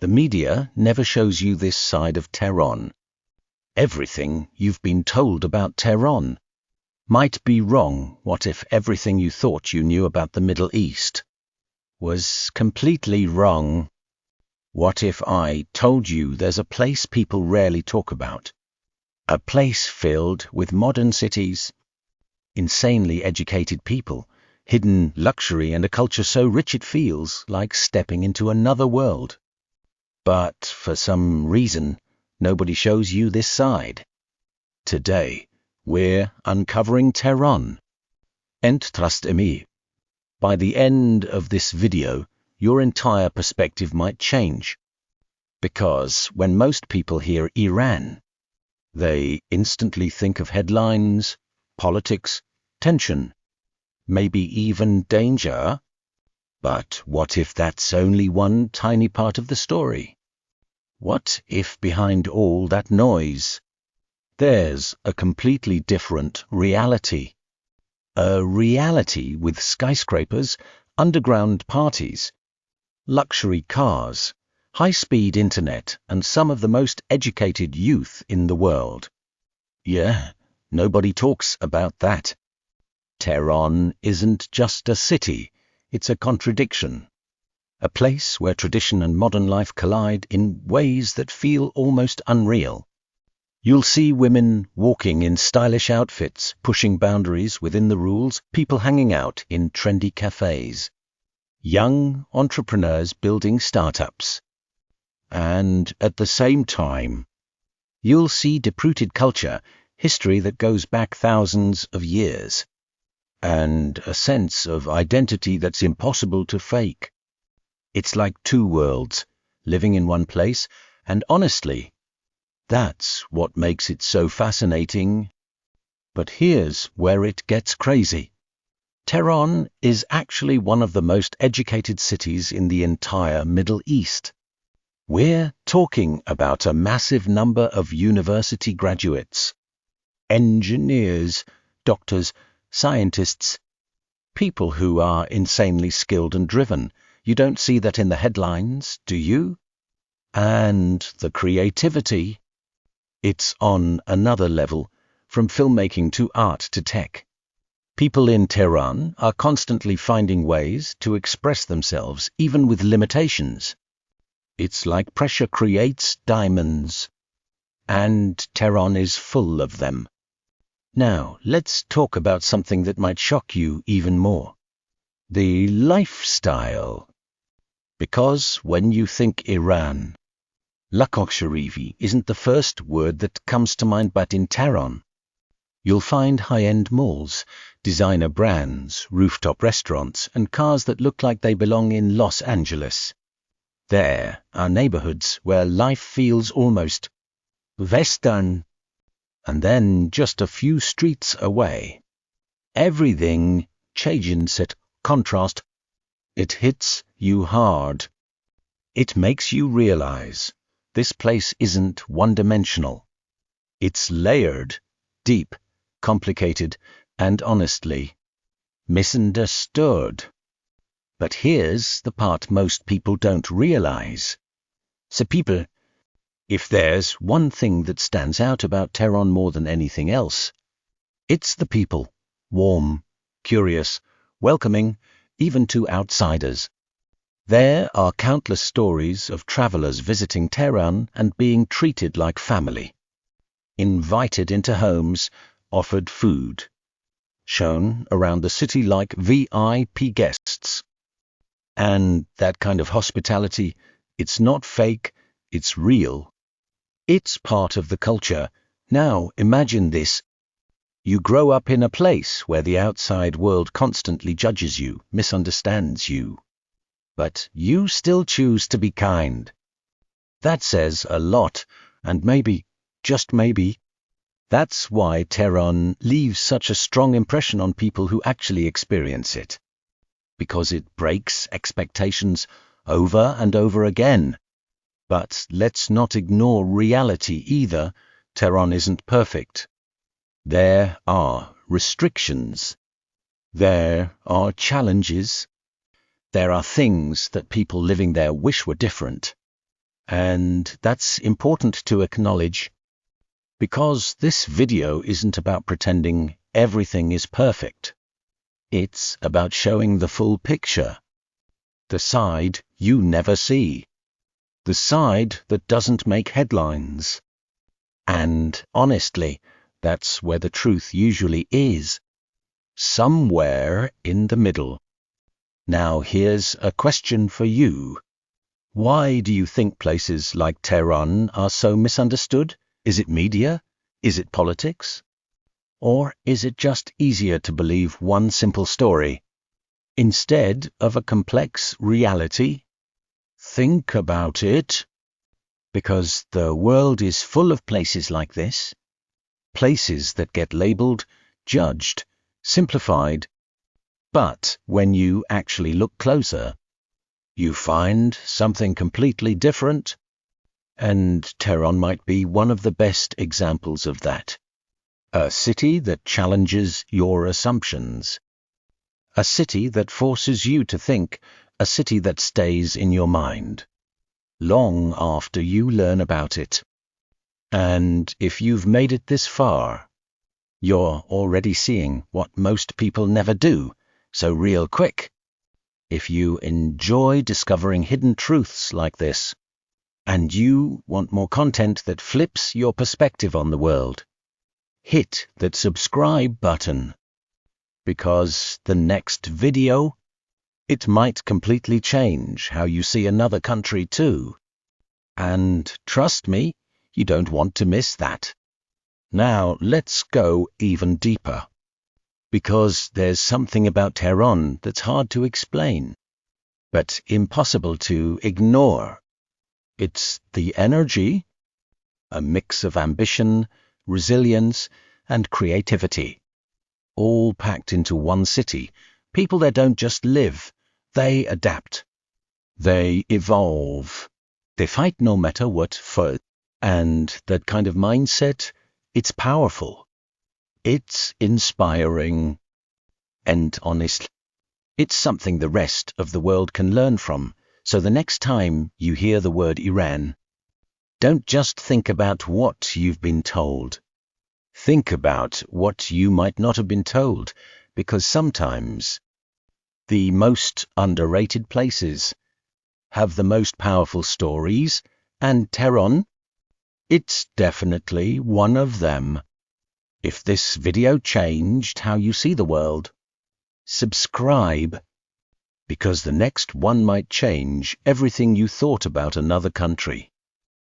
The media never shows you this side of Tehran. Everything you've been told about Tehran might be wrong. What if everything you thought you knew about the Middle East was completely wrong? What if I told you there's a place people rarely talk about? A place filled with modern cities, insanely educated people, hidden luxury, and a culture so rich it feels like stepping into another world. But for some reason, nobody shows you this side. Today, we're uncovering Tehran. And trust me, by the end of this video, your entire perspective might change. Because when most people hear Iran, they instantly think of headlines, politics, tension, maybe even danger. But what if that's only one tiny part of the story? What if behind all that noise, there's a completely different reality? A reality with skyscrapers, underground parties, luxury cars, high-speed internet, and some of the most educated youth in the world. Yeah, nobody talks about that. Tehran isn't just a city, it's a contradiction. A place where tradition and modern life collide in ways that feel almost unreal. You'll see women walking in stylish outfits, pushing boundaries within the rules, people hanging out in trendy cafes, young entrepreneurs building startups. And at the same time, you'll see deep-rooted culture, history that goes back thousands of years, and a sense of identity that's impossible to fake. It's like two worlds, living in one place, and honestly, that's what makes it so fascinating. But here's where it gets crazy. Tehran is actually one of the most educated cities in the entire Middle East. We're talking about a massive number of university graduates, engineers, doctors, scientists, people who are insanely skilled and driven. You don't see that in the headlines, do you? And the creativity, it's on another level, from filmmaking to art to tech. People in Tehran are constantly finding ways to express themselves, even with limitations. It's like pressure creates diamonds, and Tehran is full of them. Now, let's talk about something that might shock you even more. The lifestyle. Because when you think Iran, luxury isn't the first word that comes to mind, but in Tehran, you'll find high-end malls, designer brands, rooftop restaurants, and cars that look like they belong in Los Angeles. There are neighborhoods where life feels almost Western. And then just a few streets away, everything changes at contrast. It hits you hard. It makes you realize this place isn't one-dimensional. It's layered, deep, complicated, and honestly, misunderstood. But here's the part most people don't realize. So people, if there's one thing that stands out about Tehran more than anything else, it's the people. Warm, curious, welcoming, even to outsiders. There are countless stories of travelers visiting Tehran and being treated like family. Invited into homes, offered food, shown around the city like VIP guests. And that kind of hospitality, it's not fake, it's real. It's part of the culture. Now imagine this. You grow up in a place where the outside world constantly judges you, misunderstands you. But you still choose to be kind. That says a lot, and maybe, just maybe, that's why Tehran leaves such a strong impression on people who actually experience it. Because it breaks expectations over and over again. But let's not ignore reality either. Tehran isn't perfect. There are restrictions. There are challenges. There are things that people living there wish were different. And that's important to acknowledge, because this video isn't about pretending everything is perfect. It's about showing the full picture, the side you never see, the side that doesn't make headlines. And honestly, that's where the truth usually is, somewhere in the middle. Now here's a question for you. Why do you think places like Tehran are so misunderstood? Is it media? Is it politics? Or is it just easier to believe one simple story instead of a complex reality? Think about it, because the world is full of places like this, places that get labeled, judged, simplified, but when you actually look closer, you find something completely different, and Tehran might be one of the best examples of that. A city that challenges your assumptions. A city that forces you to think, a city that stays in your mind, long after you learn about it. And if you've made it this far, you're already seeing what most people never do, so real quick. If you enjoy discovering hidden truths like this, and you want more content that flips your perspective on the world, hit that subscribe button, because the next video, it might completely change how you see another country too. And trust me, you don't want to miss that. Now let's go even deeper, because there's something about Tehran that's hard to explain, but impossible to ignore. It's the energy, a mix of ambition, resilience, and creativity, all packed into one city. People there don't just live, they adapt. They evolve. They fight no matter what for. And that kind of mindset, it's powerful. It's inspiring. And honestly, it's something the rest of the world can learn from. So the next time you hear the word Iran, don't just think about what you've been told. Think about what you might not have been told, because sometimes the most underrated places have the most powerful stories, and Tehran, it's definitely one of them. If this video changed how you see the world, subscribe, because the next one might change everything you thought about another country.